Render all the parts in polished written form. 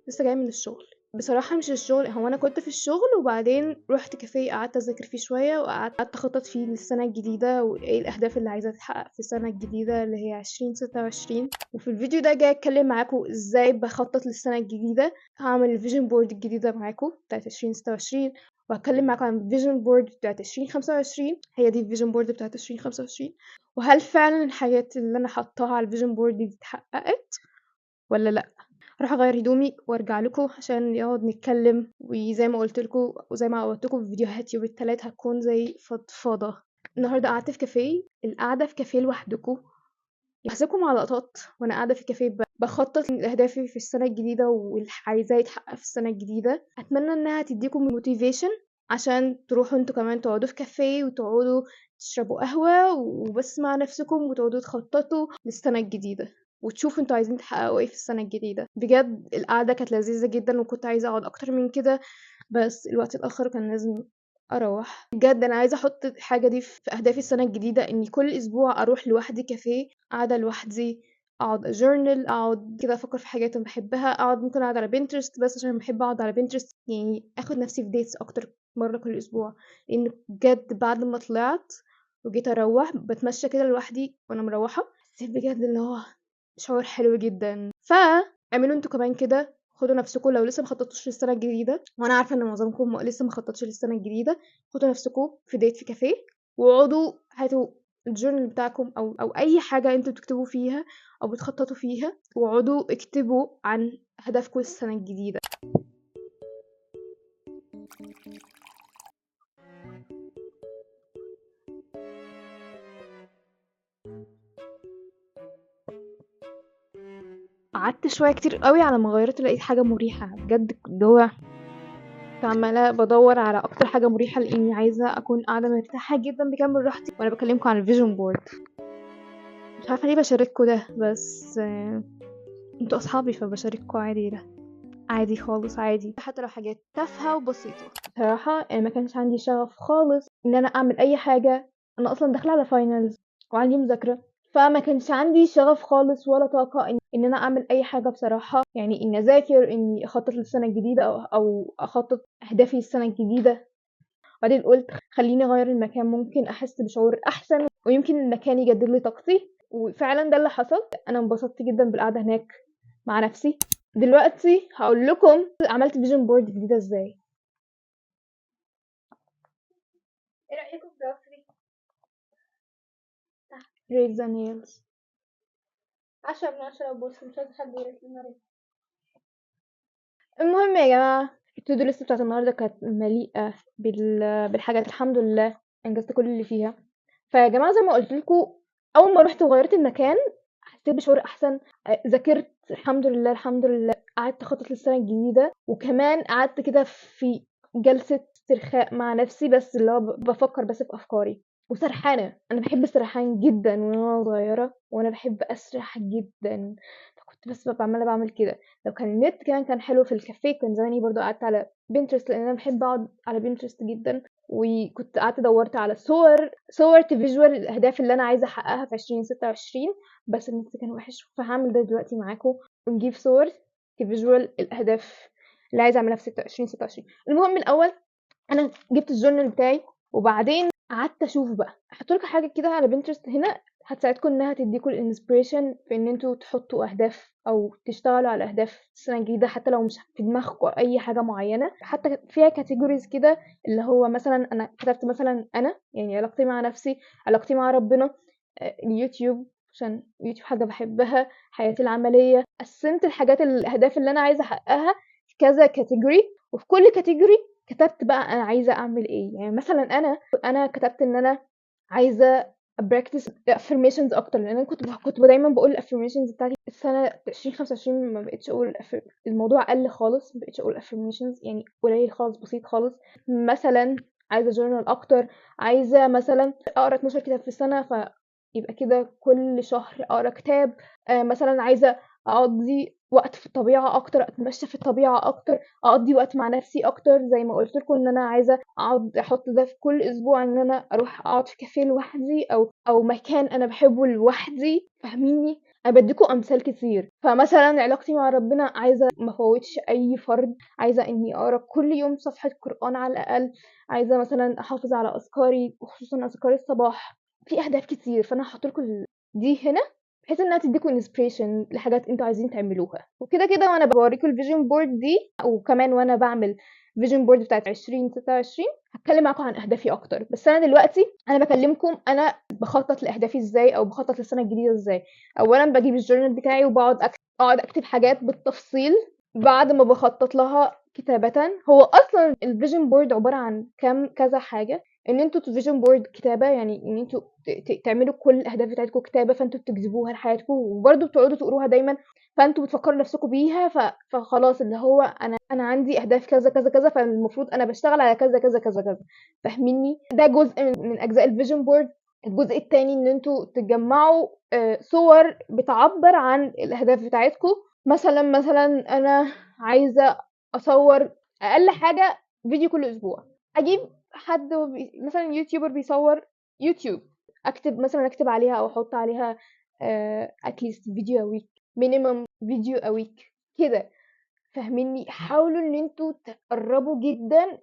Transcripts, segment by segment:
لسه جايه من الشغل. بصراحه مش الشغل، هو انا كنت في الشغل وبعدين رحت كافيه قعدت اذاكر فيه شويه وقعدت اخطط فيه للسنه الجديده وايه الاهداف اللي عايزه تتحقق في السنه الجديده اللي هي 2026. وفي الفيديو ده جاي اتكلم معاكم ازاي بخطط للسنه الجديده. هعمل الفيجن بورد الجديده معاكم بتاعت 2026 وهتكلم معاكم عن الفيجن بورد بتاعت 2025. هي دي الفيجن بورد بتاعت 2025 وهل فعلا الحاجات اللي انا حطاها على الفيجن بورد دي اتحققت ولا لا. هروح اغير هدومي وارجع لكم عشان نقعد نتكلم، وزي ما قلت لكم وزي ما عودتكم في فيديوهات يوم التلات هتكون زي فضفاضه. النهارده قعدت في كافيه، القعده في كافيه لوحدكم بحسبكم على لقطات وانا قاعده في كافيه بخطط لاهدافي في السنه الجديده واللي عايزاه يتحقق في السنه الجديده. اتمنى انها تديكم موتيفيشن عشان تروحوا انتوا كمان تقعدوا في كافيه وتقعدوا تشربوا قهوه وبس مع نفسكم وتقعدوا تخططوا للسنه الجديده وتشوفوا انتوا عايزين تحققوا ايه في السنه الجديده. بجد القعده كانت لذيذه جدا وكنت عايزه اقعد اكتر من كده بس الوقت اتاخر كان لازم اروح. بجد انا عايزه احط الحاجه دي في اهدافي السنه الجديده، اني كل اسبوع اروح لوحدي كافيه، قاعده لوحدي، اقعد اجورنال، اقعد كده افكر في حاجات انا بحبها، اقعد ممكن اقعد على بنترست بس عشان بحب اقعد على بنترست، يعني اخد نفسي في ديتس اكتر مره كل اسبوع. لان بجد بعد ما طلعت وجيت اروح بتمشى كده لوحدي وانا مروحه حسيت بجد اللي هو شعور حلو جدا. فاعملوا انتوا كمان كده، خدوا نفسكم لو لسه مخططوش للسنه الجديده وانا عارفه ان معظمكم لسه مخططش للسنه الجديده. خدوا نفسكم في ديت في كافيه واقعدوا هاتوا الجورنال بتاعكم او اي حاجه انتوا بتكتبوا فيها او بتخططوا فيها واقعدوا اكتبوا عن هدفكم السنه الجديده. قعدت شويه كتير قوي على ما غيرت لقيت حاجه مريحه بجد اللي هو عماله بدور على اكتر حاجه مريحه لاني عايزه اكون قاعده مرتاحه جدا بكامل راحتي وانا بكلمكم عن الفيجن بورد. مش عارفه ليه بشارككم ده بس انتوا اصحابي فبشارككم عادي، ده عادي خالص عادي حتى لو حاجات تافهه وبسيطه. بصراحه ما كانش عندي شغف خالص ان انا اعمل اي حاجه. انا اصلا داخله على فاينلز وعندي مذاكره فما كانش عندي شغف خالص ولا طاقه ان انا اعمل اي حاجه بصراحه، يعني اني اذاكر اني اخطط للسنه الجديده او اخطط اهدافي للسنه الجديده. بعدين قلت خليني اغير المكان ممكن احس بشعور احسن ويمكن المكان يجدد لي طاقتي وفعلا ده اللي حصل. انا انبسطت جدا بالقعده هناك مع نفسي. دلوقتي هقول لكم عملت فيجن بورد جديده ازاي. ايه رايكم في راسي تحت ريل ذا نيلز 10/10 بص مش عايزه حد يرسم لي. المهم يا جماعه التودو ليست بتاعت النهارده كانت مليئه بالحاجات الحمد لله انجزت كل اللي فيها. فيا جماعه زي ما قلت لكم اول ما رحت وغيرت المكان حسيت بشعور احسن. ذاكرت الحمد لله الحمد لله، قعدت اخطط للسنه الجديده وكمان قعدت كده في جلسه استرخاء مع نفسي بس اللي هو بفكر بس في افكاري وسرحانه. انا بحب السرحان جدا وانا صغيره وانا بحب اسرح جدا فكنت بس ببقى عماله بعمل كده. لو كان النت كان حلو في الكافيه كان زماني برضو قعدت على بنترست لان انا بحب اقعد على بنترست جدا وكنت قعدت دورت على صور تفيجوال الاهداف اللي انا عايزه احققها في 2026 بس النت كان وحش. فهعمل ده دلوقتي معاكم ونجيب صور تفيجوال الاهداف اللي عايزه اعملها في 2026. المهم الاول انا جبت الجورنال بتاعي وبعدين قعدت اشوف بقى احط لكم حاجه كده على بنترست هنا هتساعدكم انها تديكم الانسبريشن في ان انتوا تحطوا اهداف او تشتغلوا على اهداف السنه الجديده حتى لو مش في دماغكم اي حاجه معينه. حتى فيها كاتيجوريز كده اللي هو مثلا انا كتبت مثلا انا يعني علاقتي مع نفسي، علاقتي مع ربنا، اليوتيوب عشان اليوتيوب حاجه بحبها، حياتي العمليه. قسمت الحاجات الاهداف اللي انا عايزه احققها في كذا كاتيجوري وفي كل كاتيجوري كتبت بقى انا عايزه اعمل ايه. يعني مثلا انا كتبت ان انا عايزه براكتس affirmations اكتر لان انا كنت دايما بقول affirmations بتاعتي السنه 2025 ما بقتش اقول الموضوع قل خالص ما بقتش اقول affirmations يعني قليل خالص بسيط خالص. مثلا عايزه جورنال اكتر، عايزه مثلا اقرا 12 كتاب في السنه فيبقى كده كل شهر اقرا كتاب. مثلا عايزه اقضي وقت في الطبيعه اكتر، اتمشى في الطبيعه اكتر، اقضي وقت مع نفسي اكتر زي ما قلت لكم ان انا عايزه اقعد احط ده في كل اسبوع ان انا اروح اقعد في كافيه لوحدي او مكان انا بحبه لوحدي. فاهميني؟ انا بديكوا امثال كتير. فمثلا علاقتي مع ربنا، عايزه ما افوتش اي فرض، عايزه اني اقرا كل يوم صفحه قران على الاقل، عايزه مثلا احافظ على اذكاري وخصوصا اذكار الصباح. في اهداف كتير، فانا هحط لكم دي هنا بحيث انها تديكوا انسبريشن لحاجات انتوا عايزين تعملوها. وكده كده وانا بوريكم الفيجن بورد دي، وكمان وانا بعمل فيجن بورد بتاعت 2026 هتكلم معاكم عن اهدافي اكتر. بس انا دلوقتي انا بكلمكم انا بخطط لاهدافي ازاي، او بخطط للسنه الجديده ازاي. اولا بجيب الجورنال بتاعي وبقعد اقعد اكتب حاجات بالتفصيل بعد ما بخطط لها كتابة. هو اصلا الفيجن بورد عبارة عن كذا حاجة. ان انتوا تفيجن بورد كتابة، يعني ان انتوا تعملوا كل الاهداف بتاعتكم كتابة، فانتوا بتكتبوها لحياتكم وبرضه بتقعدوا تقروها دايما، فانتوا بتفكروا نفسكم بيها. فخلاص اللي هو انا عندي اهداف كذا كذا كذا، فالمفروض انا بشتغل على كذا كذا كذا كذا. فاهميني؟ ده جزء من اجزاء الفيجن بورد. الجزء التاني ان انتوا تجمعوا صور بتعبر عن الاهداف بتاعتكم. مثلا انا عايزه اصور اقل حاجه فيديو كل اسبوع. اجيب حد مثلا يوتيوبر بيصور يوتيوب، اكتب عليها او احط عليها اتليست فيديو ا ويك، مينيمم فيديو ا ويك كده. فاهميني؟ حاولوا ان انتوا تقربوا جدا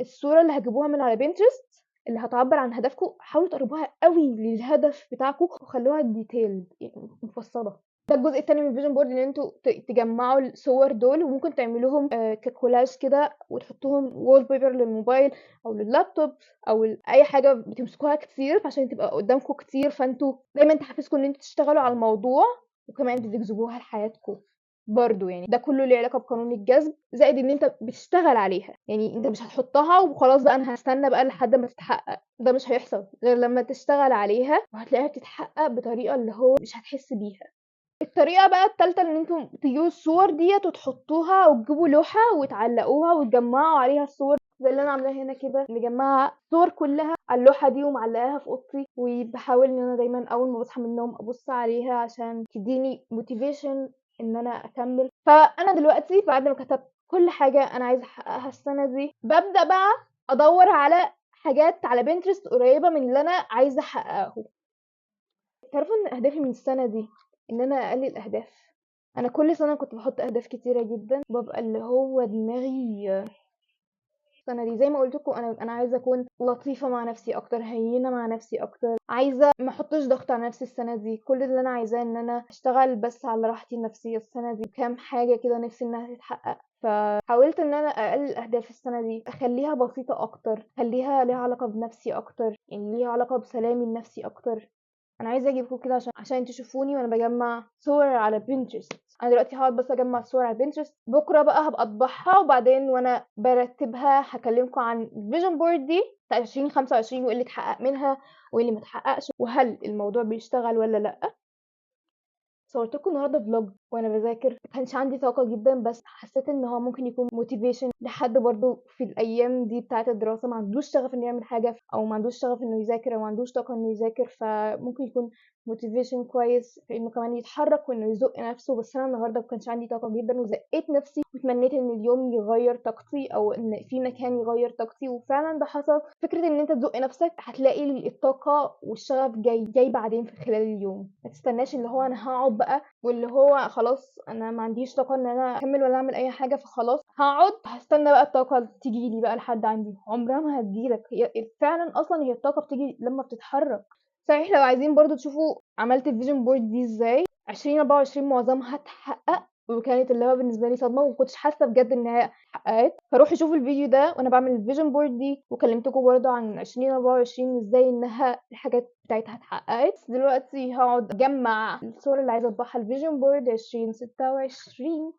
الصورة اللي هتجيبوها من على بنترست اللي هتعبر عن هدفكم، حاولوا تقربوها قوي للهدف بتاعكم وخلوها ديتيلد يعني مفصلة. ده الجزء التاني من الفيجن بورد، ان انتوا تجمعوا الصور دول وممكن تعملوهم ككولاج كده وتحطوهم وول بيبر للموبايل او لللابتوب او اي حاجه بتمسكوها كتير عشان تبقى قدامكم كتير، فانتوا دايما تحفزكم ان انتوا تشتغلوا على الموضوع وكمان تجذبوها لحياتكم برضه. يعني ده كله ليه علاقة بقانون الجذب، زائد ان انت بتشتغل عليها. يعني انت مش هتحطها وخلاص بقى انا هستنى بقى لحد ما تتحقق، ده مش هيحصل غير لما تشتغل عليها وهتلاقيها بتتحقق بطريقة اللي هو مش هتحس بيها. الطريقة بقى التالتة ان انتم تجيبوا الصور ديت وتحطوها وتجيبوا لوحة وتعلقوها وتجمعوا عليها الصور زي اللي انا عاملاها هنا كده، مجمعة صور كلها على اللوحة دي ومعلقاها في اوضتي، وبحاول ان انا دايما اول ما بصحى من النوم ابص عليها عشان تديني موتيفيشن ان انا اكمل. فانا دلوقتي بعد ما كتبت كل حاجة انا عايزة احققها السنة دي، ببدأ بقى ادور على حاجات على بنترست قريبة من اللي انا عايزة احققه. تعرفوا ان اهدافي من السنة دي ان انا اقلل اهداف. انا كل سنة كنت بحط اهداف كتيرة جدا، ببقى اللي هو دماغي السنة دي زي ما قلت لكم انا عايزة اكون لطيفة مع نفسي اكتر، هينة مع نفسي اكتر، عايزة ما احطش ضغط على نفسي السنة دي. كل اللي انا عايزاه ان انا اشتغل بس على راحتي النفسية السنة دي، كام حاجة كده نفسي انها تتحقق. فحاولت ان انا اقلل اهداف السنة دي، اخليها بسيطة اكتر، اخليها ليها علاقة بنفسي اكتر، يعني ليها علاقة بسلامي النفسي اكتر. انا عايزه اجيبكم كده عشان تشوفوني وانا بجمع صور على بنترست. انا دلوقتي هقعد بس اجمع صور على بنترست، بكره بقى هبقى اطبعها وبعدين وانا برتبها هكلمكم عن الفيجن بورد دي بتاع 2025 وايه اللي اتحقق منها وايه اللي متحققش وهل الموضوع بيشتغل ولا لا. صورت لكم النهارده فلوج وانا بذاكر، ما كانش عندي طاقه جدا بس حسيت ان هو ممكن يكون موتيفيشن لحد برضو في الايام دي بتاعه الدراسه ما عندوش شغف انه يعمل حاجه او ما عندوش شغف انه يذاكر او ما عندوش طاقه انه يذاكر، فممكن يكون موتيفيشن كويس في انه كمان يتحرك وانه يزق نفسه. بس انا النهارده ما كانش عندي طاقه جدا وزقيت نفسي وتمنيت ان اليوم يغير طاقتي او ان في مكان يغير طاقتي، وفعلا ده حصل. فكره ان انت تزق نفسك هتلاقي الطاقه والشغف جاي بعدين في خلال اليوم. ما تستناش اللي هو انا هقعد بقى واللي هو خلاص انا ما عنديش طاقه ان انا اكمل ولا اعمل اي حاجه فخلاص هقعد هستنى بقى الطاقه تيجي لي بقى لحد عندي. عمرها ما هتجيلك، هي فعلا اصلا هي الطاقه بتيجي لما بتتحرك. صحيح لو عايزين برضو تشوفوا عملت الفيجن بورد دي ازاي، 2024 معظمها اتحقق وكانت اللي هو بالنسبه لي صدمه ومكنتش حاسه بجد ان هي اتحققت. فروحوا شوفوا الفيديو ده وانا بعمل الفيجن بورد دي وكلمتكم برضو عن 2024 وازاي انها الحاجات بتاعتها اتحققت. دلوقتي هقعد اجمع الصور اللي عايزه اطبعها الفيجن بورد 2026.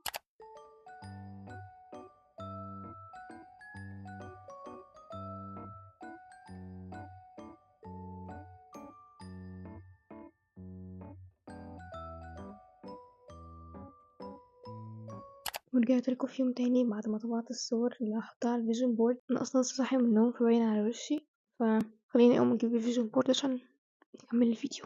ورجعت لكم في يوم تاني بعد ما طبعت الصور اللي هحطها على الفيجن بورد. انا اصلا لسه صاحيه من النوم فباين على وشي، فخليني اقوم اجيب الفيجن بورد عشان نكمل الفيديو.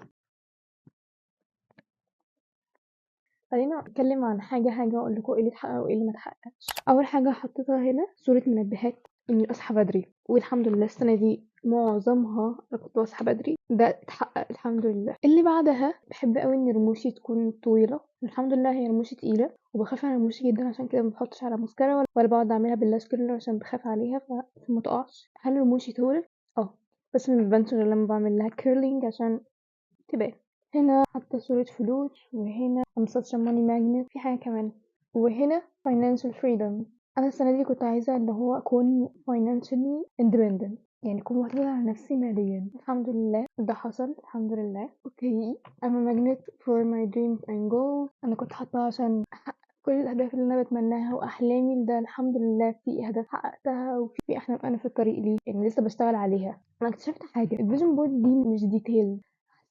خلينا اتكلم عن حاجه واقول لكم ايه اللي اتحقق وايه اللي ما اتحققش. اول حاجه حطيتها هنا صوره منبهات إني أصحى بدري، والحمد لله السنة دي معظمها أنا كنت باصحى بدري، ده اتحقق الحمد لله. اللي بعدها باحب أوي إن رموشي تكون طويلة، الحمد لله هي رموشي تقيلة وباخاف على رموشي جدًا عشان كده ما باحطش على ماسكارا ولا باقعد أعملها بالlash curler عشان باخاف عليها عشان ما تقعش. هل رموشي طولت؟ آه، بس ما بتبانش غير لما باعمل لها curling عشان تبان. هنا حاطة صورة فلوس، وهنا I'm such a money magnet، في حاجة كمان، وهنا financial freedom. أنا السنة دي كنت عايزة إن هو أكون financially independent، يعني أكون معتمدة على نفسي ماليا. الحمد لله ده حصل الحمد لله. اوكي I'm a magnet for my dreams and goals. أنا كنت حاطاها عشان أحقق كل الأهداف اللي أنا بتمناها وأحلامي، ده الحمد لله في أهداف حققتها وفي أحلام أنا في الطريق ليه، يعني لسه بشتغل عليها. أنا اكتشفت حاجة، الفيجن بورد دي مش ديتيل،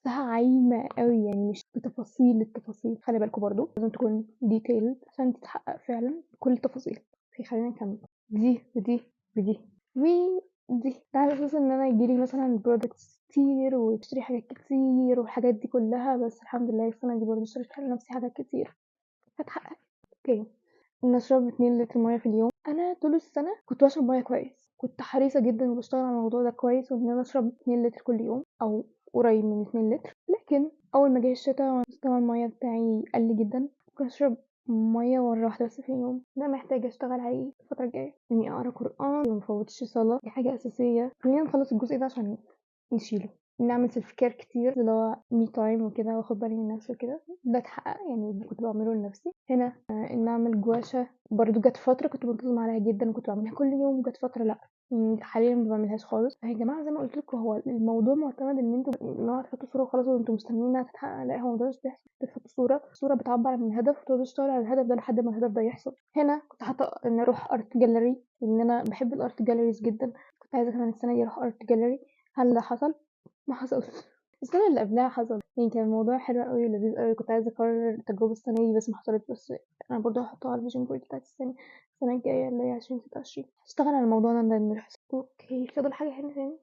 باحسها عايمة أوي، يعني مش بتفاصيل التفاصيل، خلي بالكوا برضه لازم تكون detailed عشان تتحقق فعلًا كل التفاصيل. اوكي خلينا نكمل، دي ودي ودي ودي، ده على أساس إن أنا يجيلي مثلًا products كتير واشتري حاجات كتير والحاجات دي كلها، بس الحمد لله السنة دي برضه اشتريت لنفسي حاجات كتير فاتحققت. اوكي إني أشرب 2 لتر مَيّة في اليوم. أنا طول السنة كنت باشرب مَيّة كويس، كنت حريصة جدًا وباشتغل على الموضوع ده كويس، وإن أنا أشرب 2 لتر كل يوم أو قريب من 2 لتر، لكن أول ما جه الشتا ومستوى المَيّة بتاعي قل جدًا، ممكن أشرب مَيّة مرة واحدة بس في اليوم. ده محتاجة أشتغل عليه الفترة الجاية، إني أقرا قرآن ومفوتش صلاة، دي حاجة أساسية. خلينا نخلص الجزء ده عشان نشيله. نعمل self care كتير اللي هو me time وكده، واخد بالي من نفسي وكده، ده اتحقق يعني كنت بعمله لنفسي. هنا إن أعمل جواشة برضه جت فترة كنت منتظمة عليها جدًا وكنت باعملها كل يوم، وجت فترة لأ، حاليًا ما باعملهاش خالص. فيا جماعة زي ما قُلت لكم هو الموضوع معتمد إن أنتم اللي هو هتحطوا صورة وخلاص وأنتم مستنيين إنها تتحقق، لأ هو الموضوع مش بيحصل، أنت تحط صورة بتعبّر عن الهدف وتقعدوا تشتغلوا على الهدف ده لحد ما الهدف ده يحصل. هنا كنت حاطة إني أروح art gallery لإن أنا باحب الart galleries جدًا، كنت عايزة كمان السنة دي أروح art gallery. هل ده حصل؟ ما حصلش. السنة اللي قبلها حصل، يعني كان الموضوع حلو أوي ولذيذ أوي، كنت عايزة أكرر التجربة السنة دي بس ما حصلتش، بس أنا برضه هاحطها على الvision board بتاعتي السنة الجاية اللي هي 2026 هاشتغل على الموضوع ده لإنه يحصل. أوكي فاضل حاجة هنا تاني؟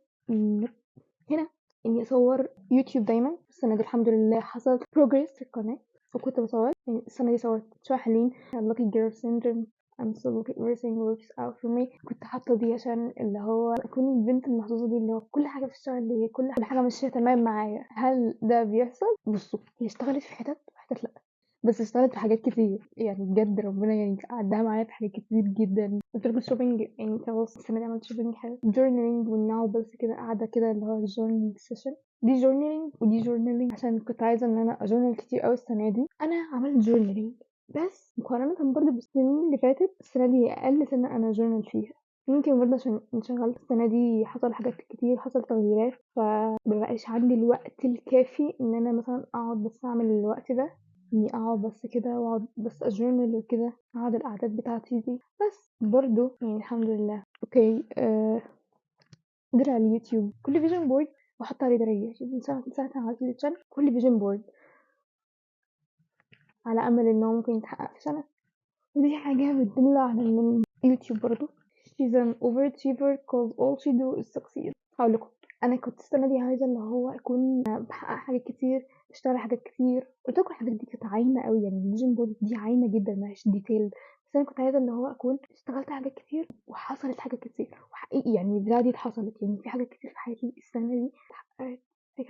هنا إني أصور يوتيوب دايمًا. السنة دي الحمد لله حصل progress في القناة، وكنت باصور، يعني السنة دي صورت شوية حلوين lucky girl syndrome I'm so lucky everything works out for me. كنت حاطة دي عشان اللي هو أكون البنت المحظوظة دي اللي هو كل حاجة بتشتغل ليا، كل حاجة ماشية تمام معايا. هل ده بيحصل؟ بُصّوا هي اشتغلت في حتت وحتت لأ، بس اشتغلت في حاجات كتير، يعني بجد ربنا يعني عدّاها معايا في حاجات كتير جدًا. قُلت لكم الshopping يعني خلاص السنة دي عملت shopping حلو، journaling والnow بس كده قاعدة كده اللي هو journaling session، دي journaling ودي journaling عشان كنت عايزة إن أنا أjournal كتير أوي السنة دي. أنا عملت journaling بس مقارنةً برضه بالسنين اللي فاتت، السنة دي أقل سنة أنا أjournal فيها، يمكن برضه عشان انشغلت السنة دي، حصل حاجات كتير، حصل تغييرات، فمبقاش عندي الوقت الكافي إن أنا مثلًا أقعد بس أعمل الوقت ده، إني أقعد بس كده وأقعد بس أjournal وكده، أقعد القعدات بتاعتي دي، بس برضه يعني الحمد لله. أوكي درع اليوتيوب، كل vision board باحط عليه دراية، شوفي من ساعة ما عملت الchannel كل vision board على أمل إن هو ممكن يتحقق في سنة، ودي حاجة بتدل على إن اليوتيوب برضه she's an overachiever cause all she do is succeed. هاقول لكم أنا كنت السنة دي عايزة اللي هو أكون باحقق حاجات كتير، باشتغل حاجات كتير، قُلت لكم الحاجات دي كانت عايمة أوي، يعني الvision board دي عايمة جدًا ما هياش detailed، بس أنا كنت عايزة اللي هو أكون اشتغلت حاجات كتير وحصلت حاجات كتير، وحقيقي يعني البتاعة دي اتحصلت، يعني في حاجات كتير في حياتي السنة دي اتحققت،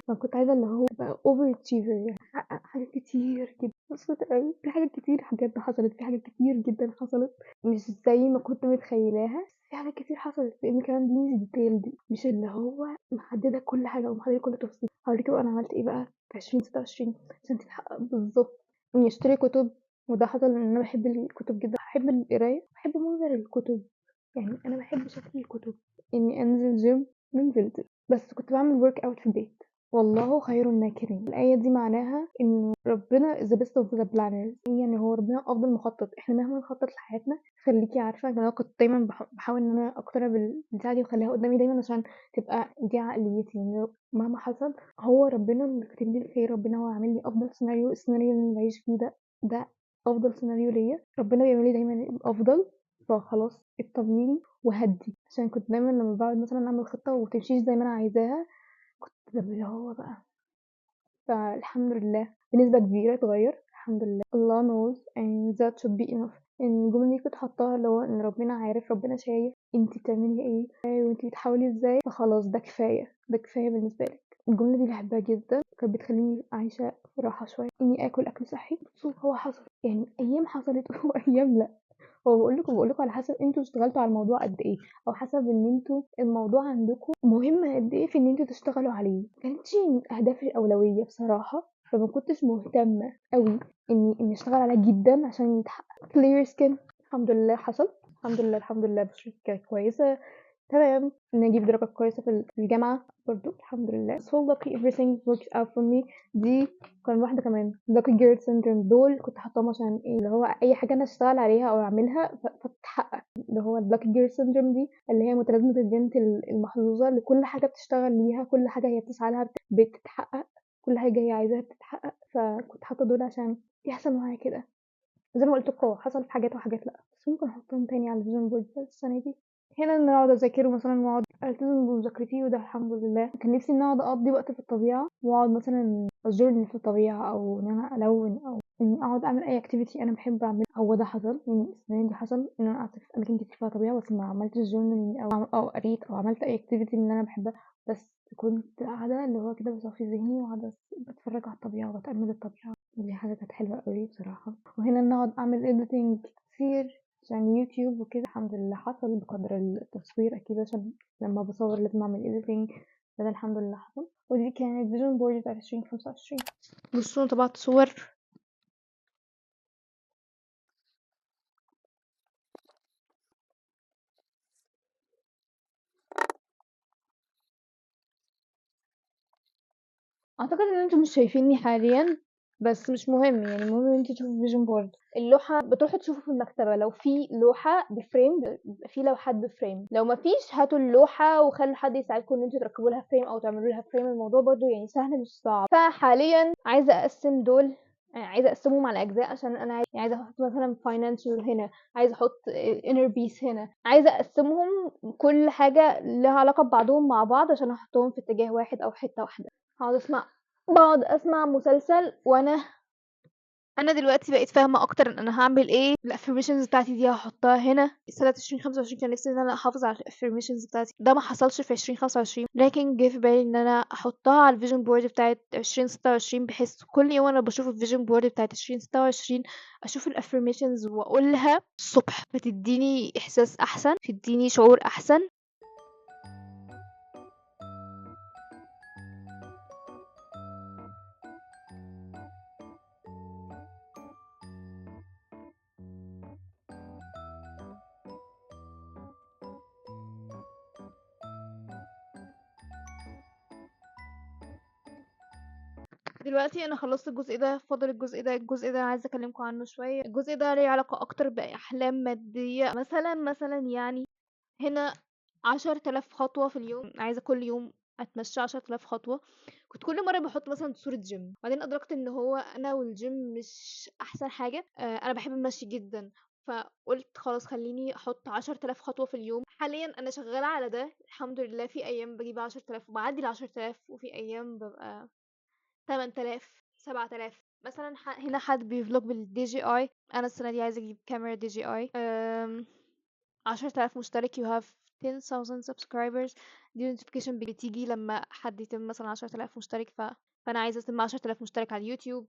فكنت عايزة اللي هو أبقى overachiever يعني أحقق حاجات كتير جدًا، مبسوطة أوي، في حاجات كتير بجد حصلت، في حاجات كتير جدًا حصلت، مش زي ما كنت متخيلاها، بس في حاجات كتير حصلت، لإن كمان دي مش detailed، مش اللي هو محددة كل حاجة ومحددة كل تفصيلة. هاوريكم بقى أنا عملت إيه بقى في 2026 عشان تتحقق بالضبط، إني أشتري كتب، وده حصل لإن أنا باحب الكتب جدًا، باحب القراية، باحب منظر الكتب، يعني أنا باحب شكل الكتب. إني أنزل gym نزلت، بس كنت باعمل workout في البيت، والله خير الناكرين. الآية دي معناها إنه ربنا is the best of the planners، يعني هو ربنا أفضل مخطط، إحنا مهما نخطط لحياتنا خليكِ عارفة إن أنا كنت دايمًا باحاول إن أنا أقتنع بالبتاعة دي وأخليها قدامي دايمًا عشان تبقى دي عقليتي، إن مهما حصل هو ربنا اللي كاتب لي الخير، ربنا هو عامل لي أفضل سيناريو، السيناريو اللي أنا باعيش فيه ده أفضل سيناريو ليّا، ربنا بيعمل لي دايمًا الأفضل، فخلاص اتطمني وهدّي، عشان كنت دايمًا لمّا باقعد مثلًا أعمل خطة وما بتمشيش زي ما أنا عايزاها، كنت بابقى اللي هو بقى فالحمد لله بنسبة كبيرة اتغيّر الحمد لله. Allah knows and that should be enough. الجملة دي كنت حاطاها اللي هو إن ربنا عارف، ربنا شايف. انت بتعملي ايه وانت بتحاولي ازاي، فخلاص ده كفايه، ده كفايه بالنسبه لك. الجمله دي بحبها جدا، كانت بتخليني عايشه في راحه شويه، اني اكل اكل صحي. بصوا هو حصل يعني ايام حصلت وايام لا. هو بقول لكم على حسب انتوا اشتغلتوا على الموضوع قد ايه، او حسب ان انتوا الموضوع عندكم مهم قد ايه في ان انتوا تشتغلوا عليه. ما كانتش اهدافي الاولويه بصراحه، فما كنتش مهتمه قوي اني اشتغل عليه جدا عشان يتحقق. clear skin الحمد لله حصل، الحمد لله الحمد لله بشرتي كانت كويسه تمام، إني أجيب درجة كويسة في الجامعة برضه الحمد لله. so lucky everything works out for me. دي كان واحدة كمان lucky girl syndrome، دول كنت حاطاهم عشان ايه، اللي هو أي حاجة أنا أشتغل عليها أو أعملها فتتحقق. اللي هو lucky girl syndrome دي اللي هي متلازمة البنت المحظوظة، اللي كل حاجة بتشتغل ليها، كل حاجة هي بتسعى لها بتتحقق، كل حاجة هي عايزاها بتتحقق. فكنت حاطة دول عشان يحصل معايا كده. زي ما قلت لكم حصل في حاجات وحاجات لأ، بس ممكن أحطهم تاني على الفيجن بورد السنة دي. هنا إن أنا أقعد أذاكر مثلا وأقعد ألتزم بمذاكرتي، وده الحمد لله. كان نفسي إن أنا أقعد أقضي وقت في الطبيعة وأقعد مثلا أجورني في الطبيعة، أو إن أنا ألون، أو إني أقعد أعمل أي أكتيفيتي أنا بحب أعملها. هو ده حصل يعني السنة دي، حصل إن أنا قعدت في أماكن كتير فيها طبيعة، بس ما عملتش جورنالينج أو قريت أو عملت أي أكتيفيتي إن أنا بحبها. بس كنت قاعدة اللي هو كده بصفي ذهني، وقاعدة بتفرج على الطبيعة وبتأمل الطبيعة. دي حاجة كانت حلوة قوي بصراحة. وهنا إن أقعد أعمل editing كتير عشان يوتيوب وكده، الحمد لله حصل بقدر التصوير أكيد، عشان لما بصور لازم أعمل editing، فده الحمد لله حصل. ودي كانت فيجن بورد بتاعت 2025. بصوا أنا طبعت صور. اعتقد ان انتم مش شايفيني حاليا، بس مش مهم يعني، المهم ان انتوا تشوفوا فيجن بورد. اللوحه بتروحوا تشوفوا في المكتبه، لو في لوحه بفريم بيبقى في لوحات بفريم، لو ما فيش هاتوا اللوحه وخلوا حد يساعدكم ان انتوا تركبوا لها فريم او تعملوا لها فريم. الموضوع برضو يعني سهل مش صعب. فحاليا عايزه اقسم دول، عايزه اقسمهم على اجزاء، عشان انا عايزه احط مثلا financial هنا، عايزه احط inner peace هنا، عايزه اقسمهم كل حاجه لها علاقه ببعضهم مع بعض عشان احطهم في اتجاه واحد او حته واحده. باقعد أسمع مسلسل، وأنا دلوقتي بقيت فاهمة أكتر إن أنا هاعمل إيه. الaffirmations بتاعتي دي هاحطها هنا. سنة 2025 كان نفسي إن أنا أحافظ على الaffirmations بتاعتي، ده ما حصلش في 2025، لكن جه في بالي إن أنا أحطها على الvision board بتاعة 2026، بحيث كل يوم أنا باشوف الvision board بتاعة 2026 أشوف الaffirmations وأقولها الصبح، فتديني إحساس أحسن، تديني شعور أحسن. دلوقتي انا خلصت الجزء ده، فاضل الجزء ده عايزه اكلمكم عنه شويه. الجزء ده ليه علاقه اكتر باحلام ماديه، مثلا يعني هنا 10,000 خطوه في اليوم، عايزه كل يوم اتمشى 10,000 خطوه. كنت كل مره بحط مثلا صوره جيم، بعدين ادركت ان هو انا والجيم مش احسن حاجه. انا بحب المشي جدا، فقلت خلاص خليني احط 10,000 خطوه في اليوم. حاليا انا شغاله على ده الحمد لله، في ايام بجيب 10,000 وبعدي 10,000، وفي ايام ببقى 8000 7000 مثلا. هنا حد بيفلوج بالدي جي اي، انا السنه دي عايزه اجيب كاميرا دي جي اي. 10,000 مشترك، you have 10,000 subscribers. دي notification بتيجي لما حد يتم مثلا 10,000 مشترك، فانا عايزه اتم 10,000 مشترك على اليوتيوب.